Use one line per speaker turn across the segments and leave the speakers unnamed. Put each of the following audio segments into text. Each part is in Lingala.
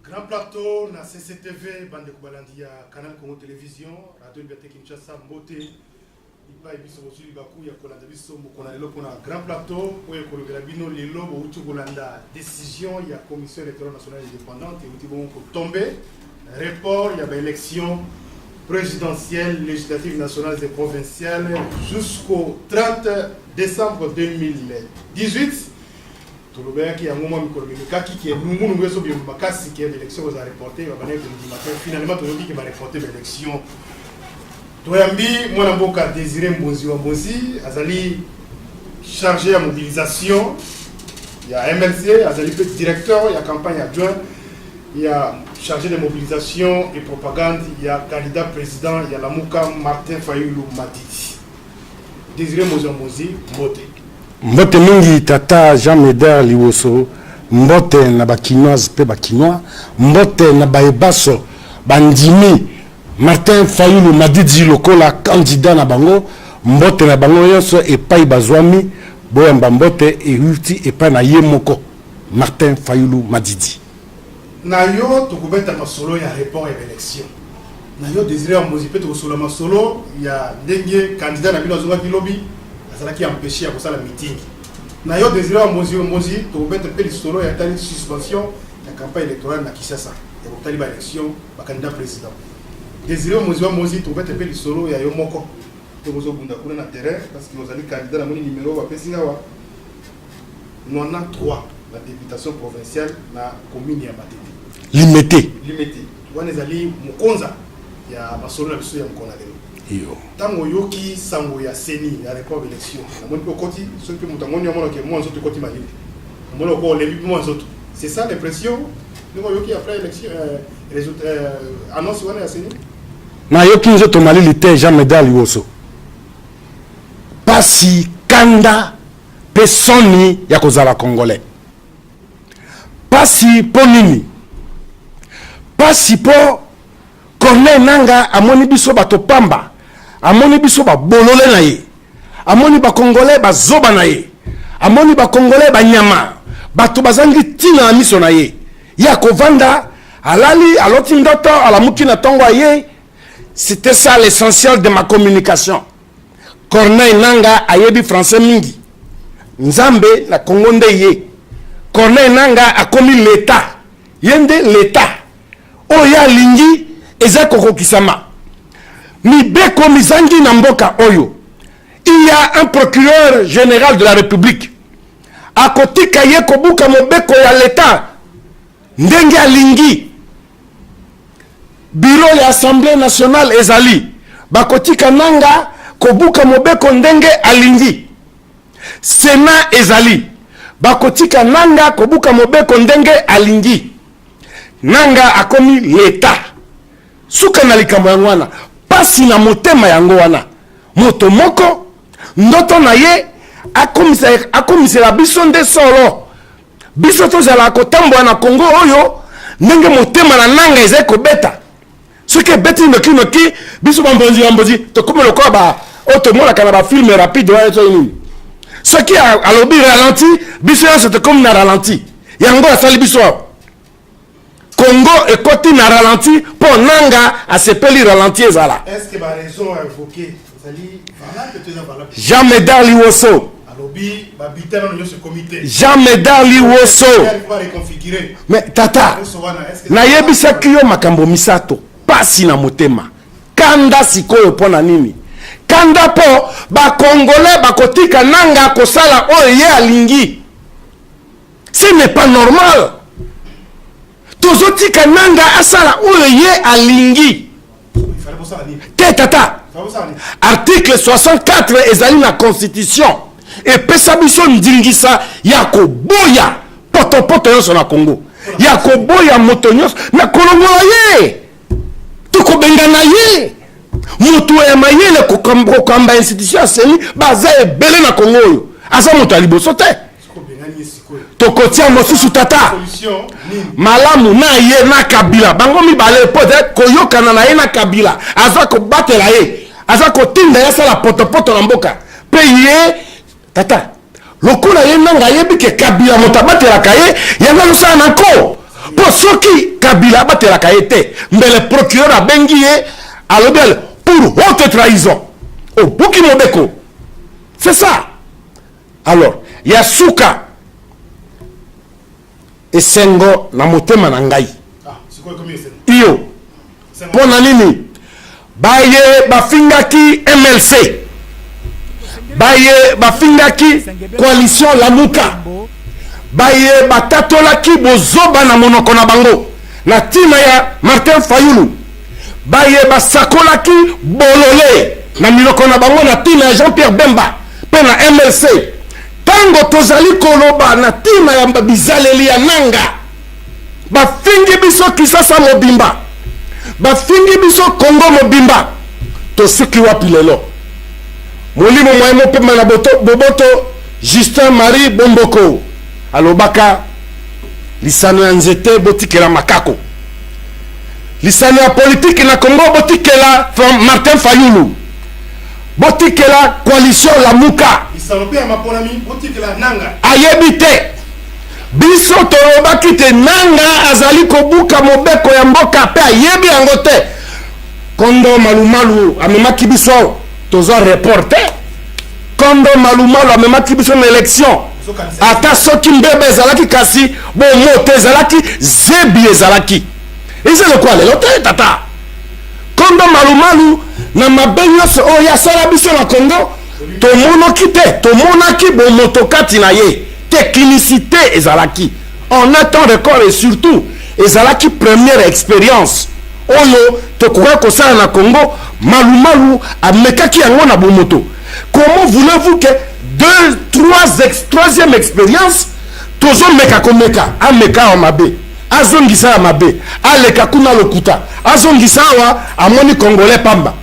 Grand plateau na CCTV, bande kubalandia, Canal Congo Télévision, Radio Liberté Kinshasa, Mbote, Ipa Ibiso Bosuli Baku, ya Kolanda Biso, Mokona Lelo Kona Grand plateau, Oye Kologelabino, Lelo, Outu Bolanda, décision, il y a Commission électorale nationale indépendante, et Outi Bon tomber, report, il y a élection présidentielle, législative nationale et provinciale jusqu'au 30 décembre 2018. Tout le monde qui a un moment qui est nous qui est l'élection aux reporté finalement tout le monde qui va reporter l'élection. Toyambi moi namboka Désiré Mbonzi wa Mbonzi azali chargé à mobilisation, il y a MLC azali directeur, il y a campagne adjoint, il y a chargé de mobilisation et propagande, il y a candidat président, il y a Lamuka Martin Fayulu Matiti. Désiré Mbonzi wa Mbonzi Mbote.
Mbote mingi tata Jean Médard Liwoso, mbote na bakinoise pe bakinois, mbote na baebaso bandimi Martin Fayulu Madidi lokola candidat na bango, mbote na bango yonso epai bazwami boyamba mbote euti epai na yemoko Martin Fayulu Madidi.
Na yo tokubeta masolo ya report ya élection. Na yo Désiré Mbonzi pe tokosolo masolo ya ndenge candidat na bino zonga kilobi qui a empêché à la meeting. Na yo Désiré Mbonzi to bete pe lisolo ya tali suspension la campagne électorale na Kinshasa. Ya ko tali ba élection ba candidat président. Désiré Mbonzi to bete pe lisolo ya yo moko. To bozo bunda kuna na terrain parce que vous allez candidat na moni numéro ba pesinga wa 93 la députation provinciale na commune ya Matete.
Limité.
Wana ezali mukonza ya masolo na biso ya mukona lelo. Tango yoki sango ya seni ya report élection na moni ko koti so pe mutangoni ya mona ke mo nzoto koti malindi mona ko lebi mo nzoto c'est ça l'impression ngo yoki après élection résultat annonce wana ya seni
na yoki nzoto malili te Jean Médard Liwoso pasi kanda pesoni ya kozala congolais pasi ponini pasi po Corneille Nanga amoni biso bato pamba amoni biso ba bolole na ye amoni ba congolais ba zoba na ye amoni ba congolais ba nyama bato bazangi tina na miso na ye ya kovanda alali aloti ndoto alamuki na tongo ye. C'était ça l'essentiel de ma communication. Corneille Nanga ayebi français mingi nzambe na Congo nde ye. Corneille Nanga akomi l'état yende l'état oya lingi eza kokokisama mibeko mizangi na mboka oyo. Il y a un procureur général de la République akotika ye kobuka mobeko ya l'état ndenge alingi. Bureau ya Assemblée nationale ezali bakotika nanga kobuka mobeko ndenge alingi. Sénat ezali bakotika nanga kobuka mobeko ndenge alingi. Nanga akomi l'état suka na likambo yango wana pasi na motema yango wana moto moko ndoto na ye akomisela biso nde solo biso tozala kotambola na Congo oyo ndenge motema na nanga eza kobeta soki ebeti noki biso bambonzi tokomi lokola ba otomonaka na bafilme rapide wana to nini soki alobi ralenti biso nyonso tokomi na ralenti yango asali biso Congo ekoti na ralenti po nanga asepeli ralenti ezala.
Est-ce que ma raison a évoqué
Jean Médard Liwoso
alobi babitana no ce comité
Jean Médard Liwoso mais tata na yebisaki yo makambo misato pasi na motema kanda sikoyo pona nini kanda po ba congolais bakotika nanga kosala oyo ye alingi. Ce n'est pas normal. Tozotika nanga asala oyo ye alingi. Te tata. Article 64 ezali na constitution et pesa biso ndingisa ya koboya poto yonso na Congo. Ya koboya moto nyonso na kolongola ye. Tukobengana ye. Moto ya mayele kokamba institution seni baza ebele na Congo oyo. Asa moto aliboso te. Tokotia mosusu tata malamu na ye na Kabila bango mibale peut-être koyokana na ye na Kabila aza ko batela ye aza ko tinda ya sala poto na mboka pe ye tata lokola ye nanga yebi ke Kabila motabatela kaye yanga lusana ko pour ceux qui Kabila batelaka été mais le procureur a bengi à l'obel pour haute trahison au Buki Mobeko. C'est ça. Alors Yasuka esengo na motema na ngai.
Ah, c'est quoi combien c'est?
Iyo. Pona nini? Baye bafingaki MLC. Baye bafingaki coalition Lamuka. Baye batatolaki bozoba na monoko na bango. Na tina ya Martin Fayulu. Baye basakolaki bolole na minoko na bango na tina ya Jean-Pierre Bemba. Pe na MLC. Tango tozali koloba na tina ya bizaleli ya nanga. Bafingi biso Kisasa mobimba. Bafingi biso Congo mobimba. Tosuki wapi lelo. Molimo moyemo pe na boboto Justin Marie Bomboko. Alobaka lisano ya nzete botikela makako. Lisano ya politique na Congo botikela from Martin Fayulu. Botikela coalition Lamuka.
Lisano ya maponami botikela nanga.
Ayebite. Biso tolobaki te nanga azali kobuka mobeko ya mboka pe ayebi yango te. Kondo malumalu amemaki biso tozo reporter. Kondo malumalu amemaki biso na élection. Ata soki mbebe ezalaki kasi bo moto ezalaki zebi ezalaki. Eza le quoi lelo te tata. Kondo malumalu na mabenyo oya sala biso na Congo tomonaki te tomonaki bo moto kati na ye. Technicité ezalaki. En un temps record et surtout ezalaki première expérience. Oyo tokoka kosala na Congo malumalu amekaki yango na bomoto. Comment voulez-vous que troisième expérience tozo meka komeka ameka wa mabe azongisa ya mabe aleka kuna lokuta azongisa wa amoni congolais pamba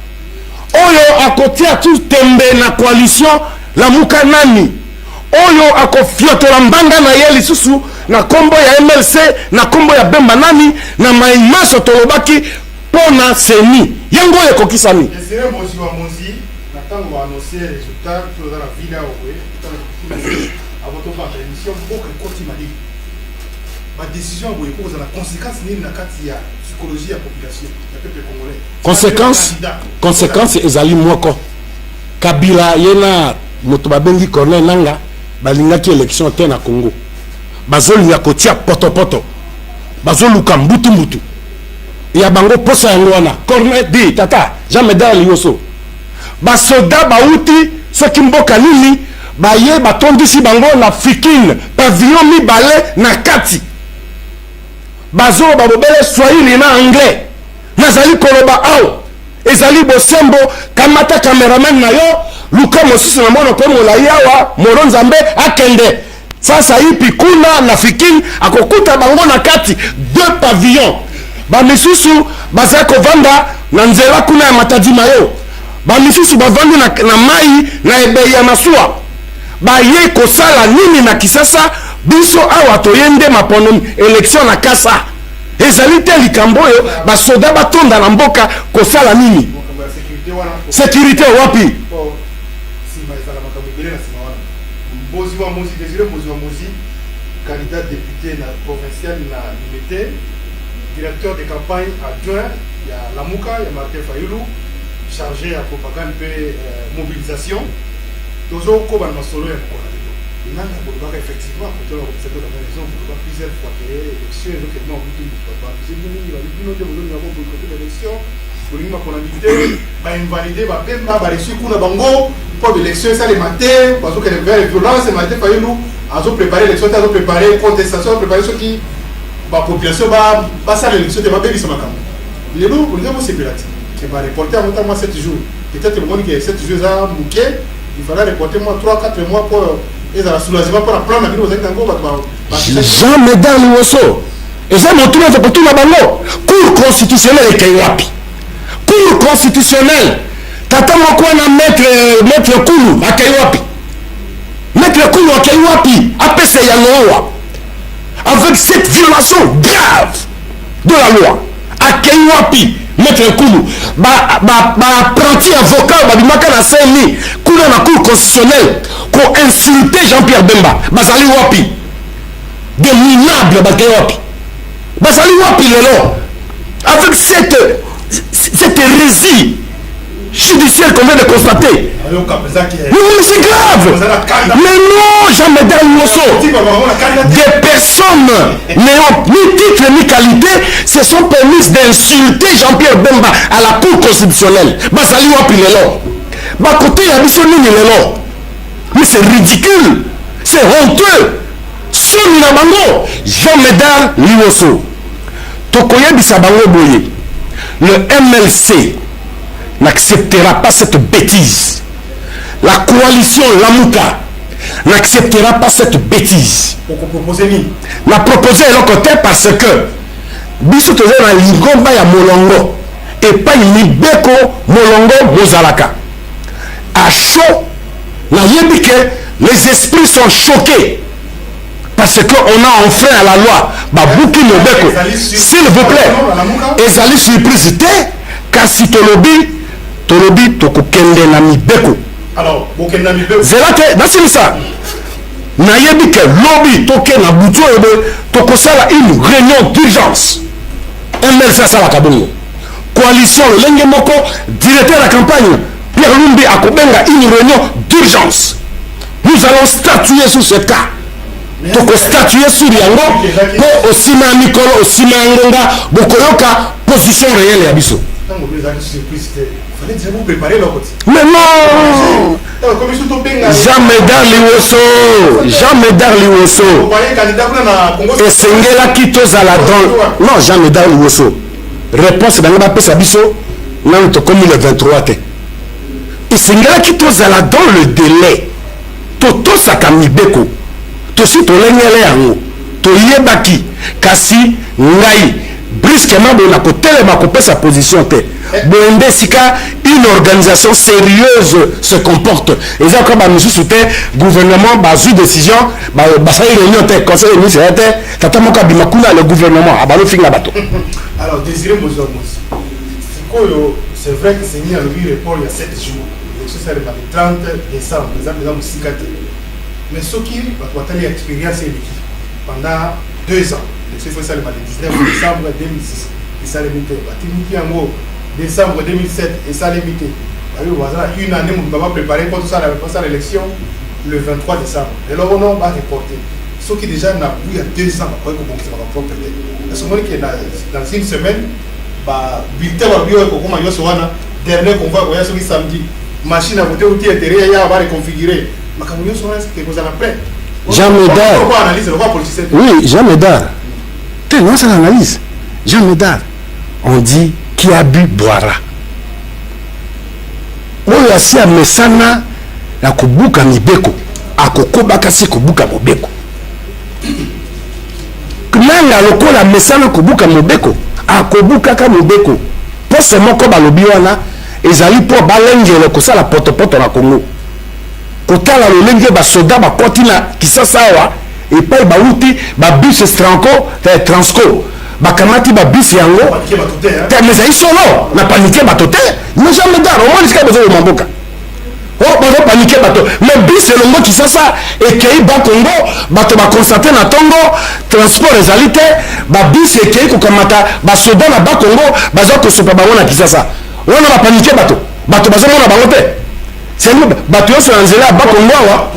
oyo akotia tout tembe na coalition Lamuka nani oyo akofiotola mbanga na ye lisusu na kombo ya MLC na kombo ya Bemba nani na maimaso tolobaki pona seni yango ekokisami
Desire mozi wa mozi na tango wa annoncer résultat to dans la ville owe avant to faire émission beaucoup koti mali ma décision boye ko za na conséquence nini na kati ya psychologie ya population ya peuple congolais
conséquence ezali moko Kabila yena moto babengi Corneille Nanga balingaki élection te na Congo bazolinga kotia poto bazoluka mbutu ya bango posa yango wana Corneille di tata jamais dans liyoso basoda bauti soki mboka nini baye batondisi bango na fikine pavillon mibale na kati bazo babobele swahili na anglais nazali koloba ao ezali bosembo kamata cameraman na yo luka mosusu na mono ko molai awa moro nzambe akende sasa ipi kuna na fikine akokuta bango na kati deux pavillons bamisusu baza kovanda na nzela kuna ya Matadima yo bamisusu bavandi na mai na ebei ya masuwa baye kosala nini na Kisasa biso awa toyende mapono élection na kasa ezali te likambo yo basoda batonda na mboka kosala nini sécurité wapi
si maizala makamibele na sima wana mbozi wa mozi Desire mozi wa mozi candidat député na provincial na Limete directeur de campagne adjoint ya Lamuka ya Martin Fayulu chargé à propagande et mobilisation toujours comme un masolo ya kona lelo nanga bolobaka effectivement pour toi c'est de la raison pour plusieurs fois que élection et donc non tout pas c'est nini ba bino de boloni na bobo de l'élection bolini ma kona milité ba invalider ba pemba ba reçu kuna bango pour l'élection ça les matin parce que les violences et matin Fayulu azo préparer l'élection azo préparer contestation préparer ce qui ba population ba ça l'élection de ba bébi sama kam lelo bolini mo sécurité et va reporter en temps moi 7 jours peut-être le monde qui est 7 jours à mouké il fallait reporter moi 3-4 mois pour et ça soulagement pour la plan na bino vous êtes encore
Jean Médan Liwoso et ça mon tour pour tout la bango cour constitutionnelle et wapi cour constitutionnelle tata moko na maître Kulu akaiwapi maître Kulu akaiwapi apesa ya loi avec cette violation grave de la loi akaiwapi maître Kulu apprenti avocat babimaka na seni kuna na cour constitutionnelle ko insulter Jean-Pierre Bemba bazali wapi de minable bakay wapi Basali wapi lelo. Avec cette hérésie judiciaire qu'on vient de constater. Non, mais c'est grave. Mais non, jamais dans le des personnes n'ayant ni titre ni qualité se sont permises d'insulter Jean-Pierre Bemba à la Cour constitutionnelle. Basali wapi lelo. Côté il y a des lelo. Mais c'est ridicule. C'est honteux. Soni na bango. Jean-Médard Liwoso. Tokoye bisabango boye. Le MLC n'acceptera pas cette bêtise. La coalition Lamouka n'acceptera pas cette bêtise. La proposer de l'autre côté parce que biso toza na lingomba ya molongo et pas Mibeko molongo mozalaka. À chaud, na yebi que les esprits sont choqués parce qu'on a enfreint à la loi. Babuki Mobeko, s'il vous plaît, ezali surprise te kasi tolobi tokokende na Mibeko.
Alors, bokende na Mibeko.
Zelate, nasilisa. Na yebi que lobby toke na butu ebe tokosala une réunion d'urgence. MLC sala kabongo. Coalition lenge moko directeur de la campagne Pierre Lumbi akobenga une réunion d'urgence. Nous allons statuer sur ce cas. Toko statuer sur yango pour osima mikolo osima ngonga bokoyoka position réelle ya biso. Mais non, Jean-Médard Liwoso esengela kitozala dans non Jean-Médard Liwoso réponse dans ba pesa biso nan to comme le 23 te esengela kitozala dans le délai toto sakamibeko tosi tolengele yango toyebaki kasi ngai brusquement bona kotelema kopesa position te bonde sika une organisation sérieuse se comporte et ça comme monsieur te gouvernement bazu décision ba ça réunion te conseil ministre te tata moka bimakuna le gouvernement abalo finga bato.
Alors Désiré Mozamos c'est vrai que c'est mis en lui report il y a 7 jours donc c'est le 30 décembre les gens sikate mais ce qui va avoir expérience pendant 2 ans c'est ça le 19 décembre 2006 et ça limité batimi en gros décembre 2007 et ça limité une année on va préparer pour ça l'élection le 23 décembre et là on va reporter ce qui déjà n'a plus il y a 2 ans après qu'on va peut-être parce que dans une semaine bah bulletin va bien comme yo soana dernier qu'on va voyer ce samedi machine à voter outil intérieur ya va reconfigurer makamuyo soana c'est que vous allez après
Jean-Médard oui Jean-Médard t'es non c'est l'analyse Jean-Médard on dit qui a bu boira oyo asi amesana ya kobuka Mibeko akokoba kasi kobuka Mobeko nanga lokola mesana kobuka Mobeko akobuka ka Mobeko poste moko balobi wana ezali po balengele kosala potopoto na Congo kotala lolenge basoda bakoti na Kisasa awa epai bauti babus Transco bakamati babisi yango mais ezali solo na panike bato te mais jamais dar omoni sika bezo mamboka bazo panike bato mais bisi elongo Kisasa ekei bakongo bato bakonstate na ntongo transport ezali te babisi ekei kokamata basoda na bakongo baza kosopa bango na Kisasa wana bapanike bato bazomona bango te c'est nous bato nyonso na nzela ya bakongo awa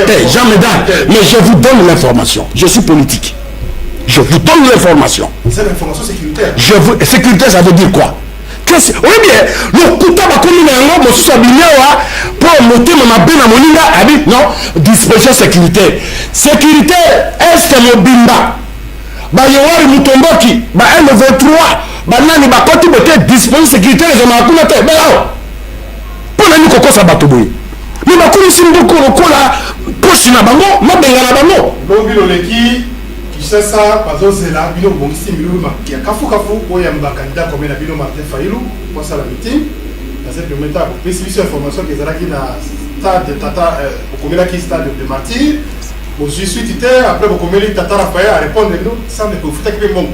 te jamais dar mais je vous donne l'information je suis politique. Je vous donne l'information.
C'est l'information sécuritaire.
Sécuritaire, ça veut dire quoi? Oui bien, le kuta bakomi na yango mosusu abinyawa pour monter ma bena moninga abi non disposition sécuritaire. Sécuritaire est mobimba. Ba yowari mutomboki ba M23 ba nani ba koti bote disposition sécuritaire za makuna te belao. Pona ni kokosa bato boye. Ni bakomi simbuko lokola poshi na bango mabenga na bango.
Lobi loleki Kisasa bazozela bino bongisi miluma ya kafu oya mbakanda comme na bino Martin Fayulu pour ça la meeting dans cette moment précision information que zalaki na stade tata bokomela ki stade de Martyr bon je suis titulaire après bokomela tata Raphaël à répondre nous semble que futa ki bon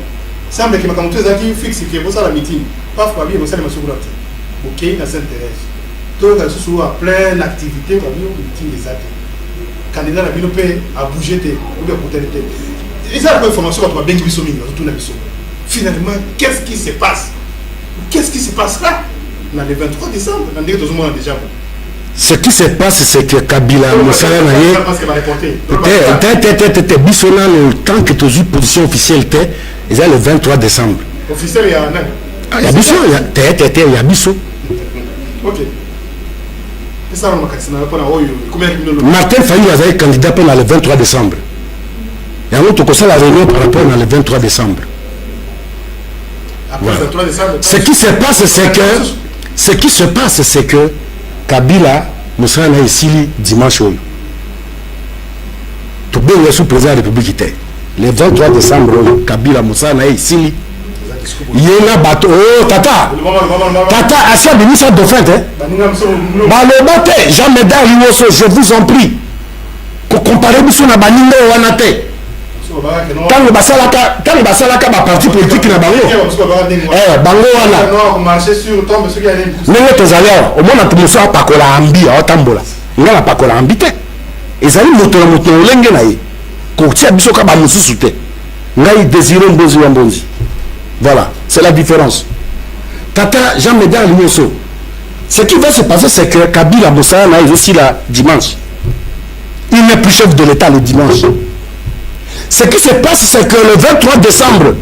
semble que makamuto zaki fixe que pour ça la meeting pas faut bien ça le masokulati OK na Sainte-Thérèse donc ça sous à pleine activité comme meeting des actes candidat la bino pe a bouger te ou bien côté ils ont l'information sur bien qui finalement, qu'est-ce qui se passe? Qu'est-ce qui se passe là? Dans le 23 décembre, dans le monde déjà.
Ce qui se passe, c'est que Kabila, Moussala Naye, Bissona, le temps que tu as eu position officielle, ils ont le 23 décembre.
Officiel, il y a un an.
Il y a Bisso, il y a Bisso.
Ok.
Martin Fayou a été candidat pendant le 23 décembre. Il y a un autre conseil la réunion par rapport au 23 décembre.
Après le 23 décembre.
Ce qui se passe, c'est que Kabila, Moussa na ici dimanche. Tout bien le sous-président de la République était. Le 23 décembre, Kabila, Moussa na ici. Il y a un bateau. Oh, Tata, assez de mise à dauphin. Jean Médard, je vous en prie. Pour comparer Bissou na Baninga ou Anate. Quand le Basalaka va parti politique na Bango. Bango wana. Mais les Tozaliens, au moins on a pas qu'on a ambi à Tambola. On n'a pas qu'on a ambité. Ils allaient monter l'engue naïe. Quand tu as Bissou Kaba Moussou souté. Naï désiré Mbonzi Wambonzi. Voilà, c'est la différence. Tata Jean Médard Limoso. Ce qui va se passer, c'est que Kabila Moussa est aussi là dimanche. Il n'est plus chef de l'État le dimanche. Ce qui se passe, c'est que le 23 décembre,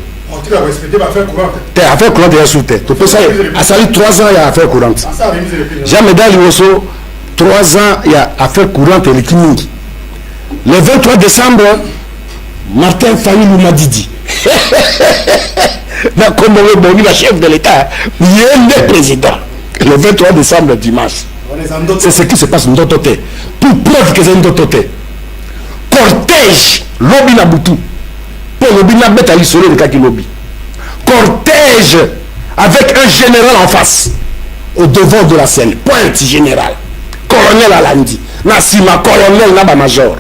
tu as respecté l'affaire courante.
Tu as affaire courante et sous terre. Tu peux ça, à salut 3 ans, il y a affaire courante. Jean Médard Limoso, 3 ans, il y a affaire courante et le Kiningi. Le 23 décembre, Martin Fayou m'a dit. Comme la chef de l'État, il y a un président. Le 23 décembre dimanche. C'est ce qui se passe dans notre côté. Pour preuve que c'est notre côté. Cortège, lobby na Boutou. Pour lobby na bête à l'isolé de Kaki lobby. Cortège avec un général en face. Au devant de la scène. Pointe général. Colonel Alandi. Nassima, colonel Naba Major.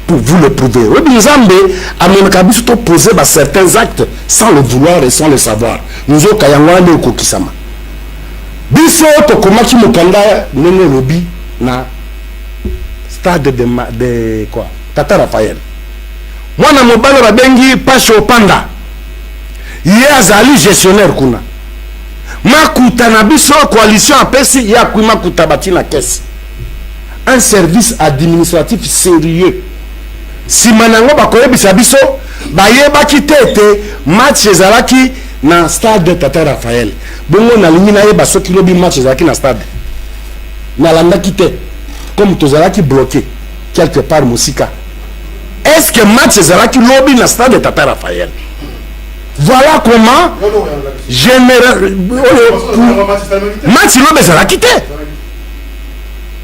Pour vous le prouver. Robinzambe a même posé certains actes sans le vouloir et sans le savoir. Nous avons Kayangwande au Kokisama. Biso Tokomaki Mukanda Nene Lobi na stade de quoi? Tata Raphaël. Moi na mobile babengi Pacho Panda. Yé azali gestionnaire kuna. Makuta na biso coalition apesi ya kuima kutabati na caisse. Un service administratif sérieux. Si manango bakoyebisa biso bayebaki tete match ezalaki na stade de Tata Raphaël. Bongo na lingi na yeba soki lobi match ezalaki na stade. Na landaki te comme tozalaki bloqué quelque part Mosika. Est-ce que match ezalaki lobi na stade de Tata Raphaël? Voilà comment général match lobi ezalaki te.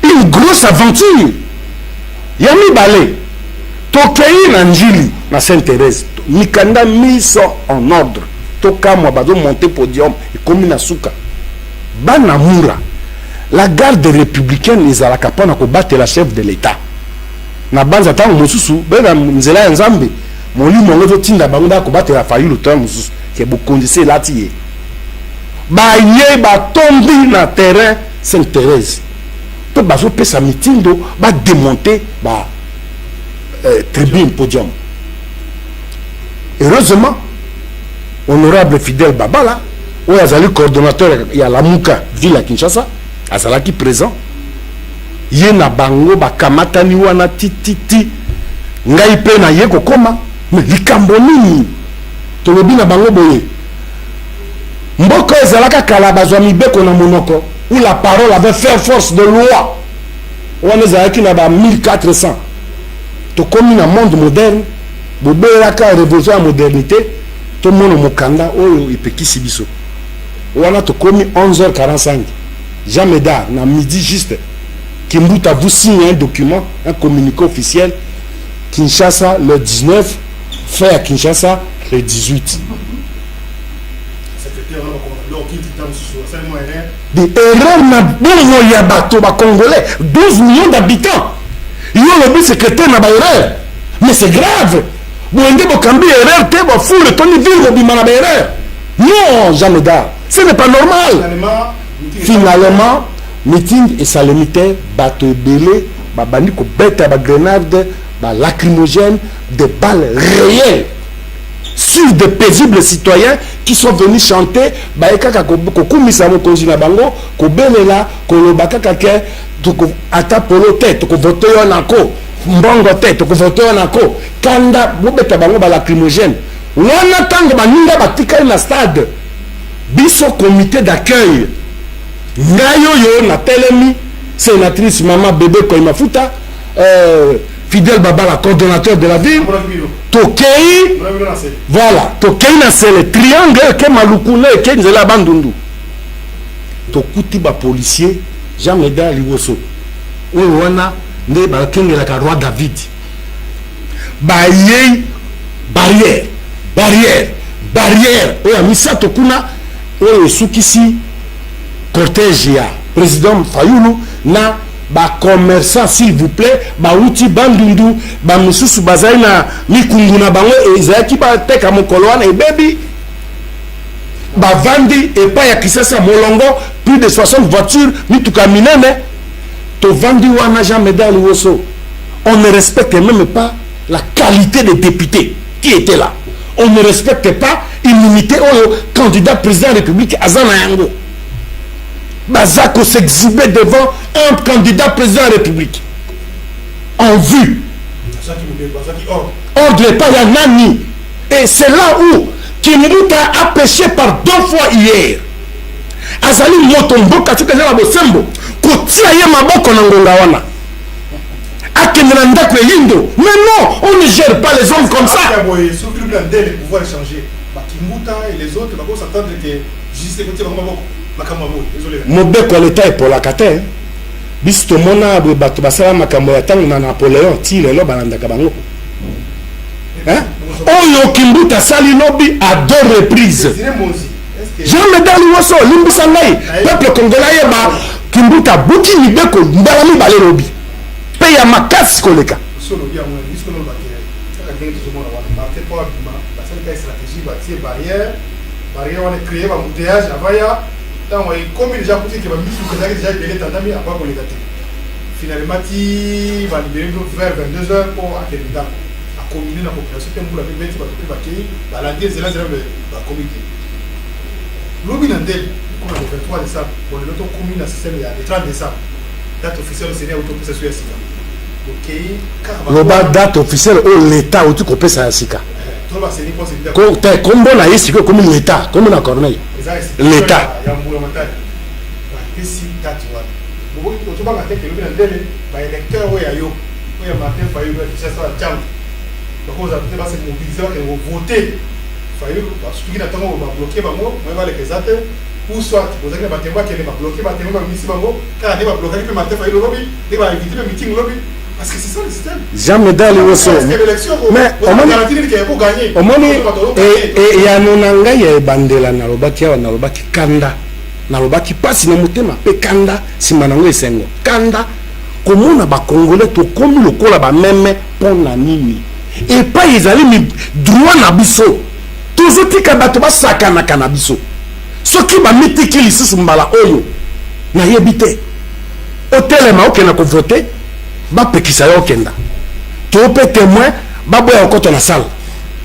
Une grosse aventure. Yami Balé. Tokei na Njili, na Sainte-Thérèse, Mikanda mise en ordre. Toka Mwabado monter podium et comme na Souka. Banamura, la garde républicaine les alaka pona ko battre la chef de l'État. Na banza tango mosusu, bena nzela nzambe, moli mongo tinda bango ko battre la faillu le temps mosusu, ke bo kondise lati. Ba ye ba tombi na terrain Sainte-Thérèse. To bazo pesa meeting do ba démonter ba tribune podium. Heureusement, honorable Fidel Babala, où il y a le coordonnateur, il y a la Mouka, ville à Kinshasa, Azalaki présent. Il y a na bango, bakamatani wana titi, ngaipe na yeko koma, mais likamboni, tolobi na bango boye. Mboko ezalaka kalabazwa mibeko na monoko, où la parole avait fait force de loi. On ezalaki na ba 1400. Comme dans le monde moderne, la révolution à la modernité, tout le monde est mokanda, il peut qui sibiso. On a comme 11h45. Jean Médard, à midi juste, Kimbuta vous signe un document, un communiqué officiel, Kinshasa le 19, fait à Kinshasa le 18. Des erreurs na bon yabato ba congolais, 12 millions d'habitants. Il y a le secrétaire na erreur. Mais c'est grave. Vous avez cambi erreur, tu vas fou le Tony Ville au bimana erreur. Non, Jean Médard, ce n'est pas normal. Finalement, meeting et salamité, bateau belé, babani ko bête ba grenade, ba lacrymogène, des balles réelles sur des paisibles citoyens qui sont venus chanter baekaka kokumisa mokonzi na bango kobelela koloba kaka ke ata polo te tokovote yo nako mbongo te tokovote yo nako kanda bobeta bango balacrymogène wana tango baninga batikali na stade biso comité d'accueil ngayo yo na telemi sénatrice Mama Bébé Koimafuta Fidèle Baba, la coordonnateur de la ville, Tokei, voilà, Tokei c'est le triangle que Malukune et que Nzela Bandundu. Tokuti ba policier, Jean Meda Liwoso. Ouwana, ne ba kenge la roi David. Barrière, barrière. Oya misa tokuna, oya sukisi cortège ya président Fayulu na ba commerçant s'il vous plaît ba uti bandundu ba mususu bazai na mikungu na bango ezaki ba teka mokolo wana ebebi ba vandi et pas ya kisasa molongo plus de 60 voitures mituka minene to vandi wana Jean Medal Woso. On ne respecte même pas la qualité des députés qui étaient là. On ne respecte pas l'immunité au candidat président de la République Azana Yango. Bazako s'exhiber devant un candidat président de la République en vue. Ordre pas Yanani. Et c'est là où Kimuta a péché par 2 fois hier. Azali Motombo katika jala bosembo kotia ye maboko na ngonga wana. Akenranda kwe yindo. Mais non, on ne gère pas les hommes comme ça.
Sauf que le pouvoir changer. Kimuta et les autres vont s'attendre que juste côté maboko.
Mobeko l'État est pour la cate. Bis to mona bato basala makambo ya tango na Napoléon ti lelo balandaka bango. Hein? Oyo Kimbuta sali lobby à 2 reprises. Jean Medal Woso limbisa ngai peuple congolais ba Kimbuta buti libeko mbalami balé lobby. Pe ya makasi koleka.
So lobby a moi bisko no bakere. Saka ngenge to mona wana marqué pour bima basali ka stratégie batie barrière wana créer ba embouteillage avaya. Comme déjà pour dire que déjà libéré Tandami à part pour les dater. Finalement, il va libérer vers 22h pour Akélinda. À combiner la population, pour la bébé, va la dire, c'est là, va communiquer. L'objet d'Andel, comme le 23 décembre, pour le commune à système, il y a le 30 décembre. Date officielle au Sénat, autopsie sur Yassika. Ok,
car. Date officielle au l'État, où tu coupes ça Yassika. Comme on a ici, comme l'État, comme on a Corneille. L'État. Parce que c'est ça le système. Jean Medal Woso. Mais au moins, et ya nonanga ya bandela na lobaki ya na lobaki kanda. Na lobaki pasi na mutema pe kanda simanango esengo. Kanda komona ba congolais to komi lokola ba meme pona nini. Et pas ezali mi droit na biso. Tozotika bato ba sakana kana biso. Soki ba mitiki lisusu mbala oyo na yebite. Otelema okena ko voter. Ba pekisa yo kenda to pe témoin babo ya koto na salle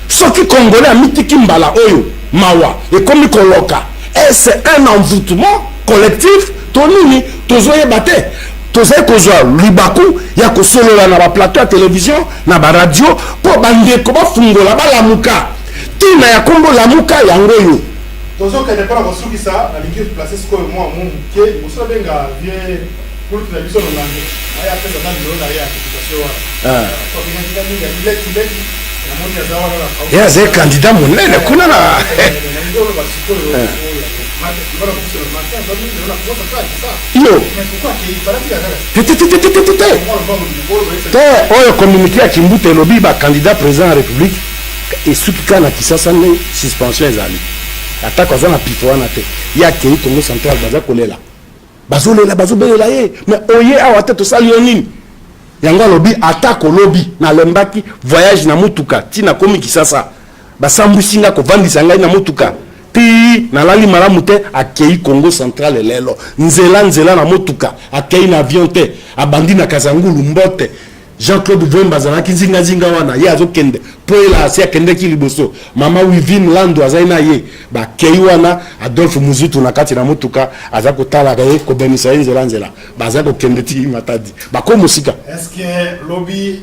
soki congolais amitiki mbala oyo mawa et comme koloka et c'est un envoûtement collectif tonini tozoye baté tozoye kozwa libaku ya kosolola na ba plateau ya télévision na ba radio po bande ko ba fungola ba lamuka tina ya kombo lamuka yango yo
tozoka ne pas reçu ça na ligue placer ce que moi mon ke moso benga vie pour que la vision de l'année. Il y a fait dans le monde derrière
il y a des candidats monnaie kuna na oyo communiqué à Kimbuta lobby ba candidat président de la République et sukika na kisasa ne suspension ezali attaque za na pifo na te ya kei Congo central baza kolela bazolela bazobelela ye mais oye awa te tosali yo nini yango lobby attaque lobby na lembaki voyage na mutuka tina komi kisasa basambusinga ko vandisa ngai na mutuka ti na lali malamu te akei Congo central lelo nzela na mutuka akei na avion te abandi na Kazangulu mbote Jean-Claude Vemba azalaki zinga wana ye azokende po ela asi akendeki liboso mama Wivine Lando azaina ye bakei wana Adolphe Muzitu na kati na motuka aza kotalaka ye kobenisa ye nzela baza kokende ti Matadi bakomosika.
Est-ce que lobby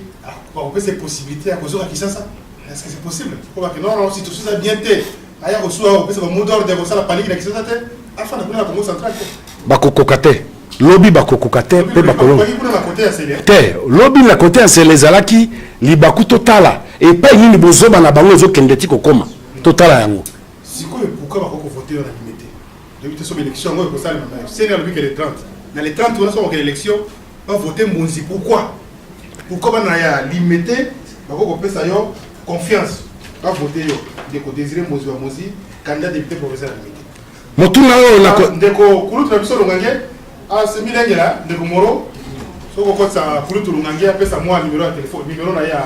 a ces possibilités à cause de Kinshasa? Est-ce que c'est possible? Non, si tout ça bien été aya kosuwa opesa ba mot d'ordre de ça la panique na Kinshasa te afa na kuna Congo central
bakokokate lobby bakokokate pe bakolongo te lobby na côté ya Nsele ezalaki libaku totala et pas nini bozoba na bango ezokende ti kokoma totala yango
sikoyo pourquoi bakoko voter na limité depuis te so élection ngo ko sala na c'est le week les 30 dans les 30 on a so élection va voter Mbonzi pourquoi na ya limité bakoko pesa yo confiance va voter yo ndeko Désiré Mozi candidat député provincial à limité
motuna oyo na
ndeko kulutu na biso longange a c'est milengela ndeko Moro soko kotsa kulutu longange apesa moi numéro ya téléphone numéro na ya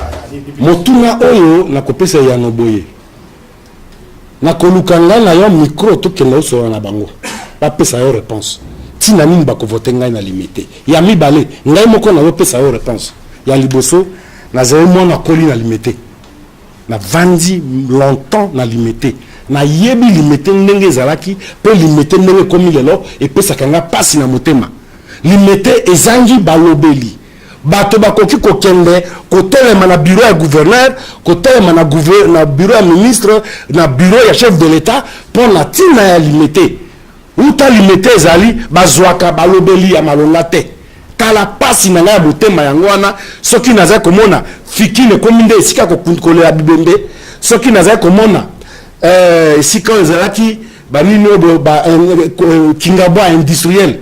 motuna oyo na kopesa ya noboye na kolukanga na yo micro to kenda osola na bango ba pesa yo réponse tina nini bako voter ngai na limité ya mibale ngai moko na yo pesa yo réponse ya liboso na zé moi na koli na limité na vandi longtemps na limité na yebi limité ndenge ezalaki pe limité ndenge komi lelo epesaka nga pasi na motema limité ezangi balobeli bato bakoki kokende kotelema na bureau ya gouverneur kotelema na bureau ya ministre na bureau ya chef de l'état pour na tina ya limité uta limité ezali bazwaka balobeli ya malonga te tala pasi na nga ya motema yango wana soki naza komona fikine komi nde esika kokolela bibembe soki naza komona esika ezalaki banini kingabwa industriel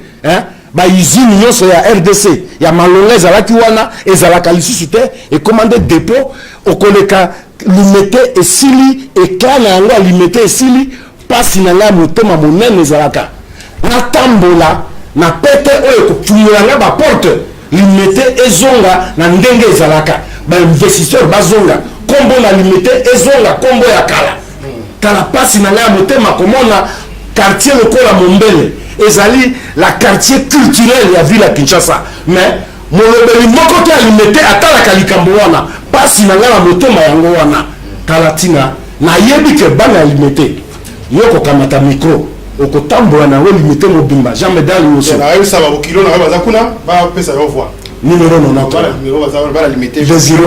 ba usine nyonso ya RDC ya malonga ezalaki wana ezalaka lisusu te ekomande dépôt okoleka limité esili ekla na yango ya limité esili pasi na nga motema monene ezalaka natambola na pete oyo kofungola nga baporte limité ezonga na ndenge ezalaka bainvestisseur bazonga kombo na limité ezonga kombo ya kala tala pasi na nga ya motema komona quartier lokola Mombele ezali la quartier culturel ya ville ya Kinshasa mais molobeli moko te limité atalaka likambo wana pasi na nga na motema yango wana tala tina nayebi ke bana ya limité yo kokamata micro okotambola na limité mobimba jamais dans l'osso
na ayisa ba kilo na baza kuna ba pesa yo voir
numéro 93
numéro baza ba limité
0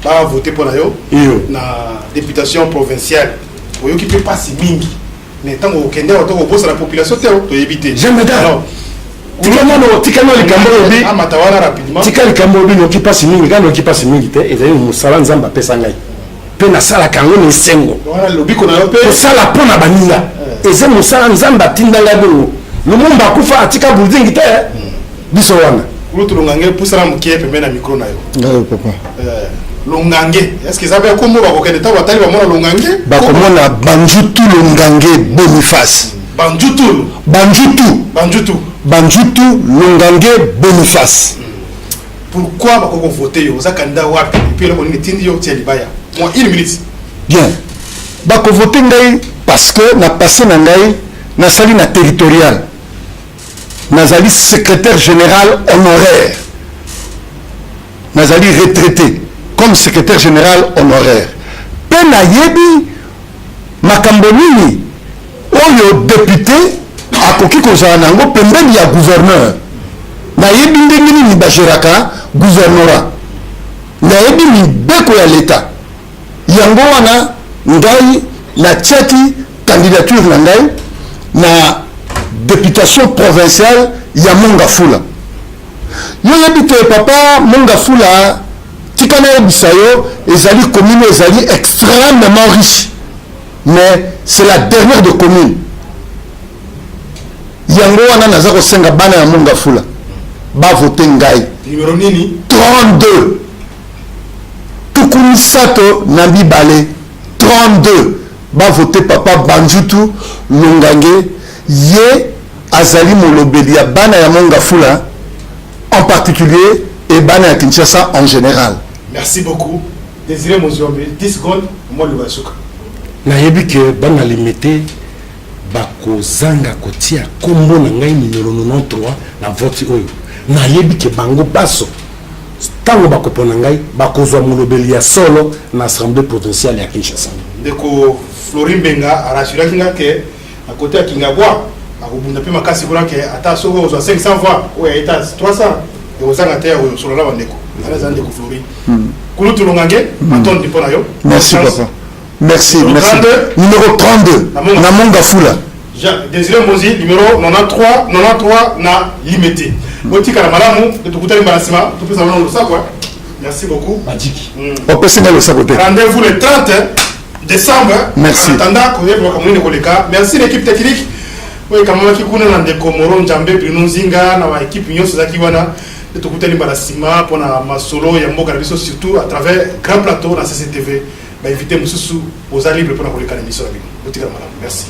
ba voter pour na yo na députation provinciale oyoki pe pasi mingi mais tant au Kenya auto bossa la population te to éviter
jamais dans tikano likambo bi
amatawala rapidement
tikali kambo bi no ki pasi mingi kana ki pasi mingi te ezali musala nzamba pesa ngai pe na sala kango ni sengo
wana lobiko na yo pe
sala pona baninga eze musala nzamba tindanga bongo lumumba kufa atika building te biso wana
lutu longange pusala mukie pe na micro na yo
ngai papa
longange est-ce que ça va comme ba kokende ta watali ba mona longange
ba komona banjutu longange Boniface banjutu longange Boniface
pourquoi ba koko voter yo za candidat wapi puis le koni tindi yo tieli baya moi une minute
bien ba ko voter ngai parce que na passé na ngai na sali na territorial nazali secrétaire général honoraire nazali retraité comme secrétaire général honoraire pe na yebi makambo nini oyo député akoki kozala nango pembeni ya gouverneur nayebi ndenge nini bageraka gouvernorat nayebi mibeko ya leta yango wana ngai natiaki candidature na ngai na députation provinciale ya Mongafula yo yebi te papa Mongafula tikana yebisa yo ezali commune ezali extrêmement riche mais c'est la dernière de commune yango wana naza kosenga bana ya Mongafula ba voter ngai
numéro nini
32 tukuni sato na bibale 32 ba voter papa Banjutu longange ye azali molobeli ya bana ya Mongafula en particulier et bana ya Kinshasa en général.
Merci beaucoup. Désiré Moziombe, 10 secondes, moi le Basuka.
Nayebi ke bana limité bako zanga kotia kombo na ngai numéro 93 na vote oyo. Nayebi ke bango baso tango bakopona ngai bakozwa molobeli ya solo na assemblée provinciale ya Kinshasa.
Ndeko Florine Benga arassuraki nga ke à côté ya Kingabwa akobunda pe makasi kuna ke ata soko ozwa 500 voix oya eta 300 et ozanga te oyo solo la bandeko ala za ndeko Florine kulu tulongange matondi pona yo.
Merci papa. Merci. Numéro 32 na Monga Fula.
Désiré Mozi numéro 93 na limité. Otika na malamu de tukutani balasima tout ça on le sait quoi. Merci beaucoup.
Badiki.
On peut signaler le saboté.
Rendez-vous le 30 décembre.
Merci.
En attendant qu'on ait pour communiquer avec les cas. Merci l'équipe technique. Oui, quand même qui kuna na ndeko Moro Njambe Bruno Zinga na wa équipe nyonso zaki wana de tukutani balasima pour na masolo ya mboka biso surtout à travers Grand Plateau na CCTV. Bah invité Moussousou aux libres pour na koleka l'émission la bino. Otika na malamu. Merci.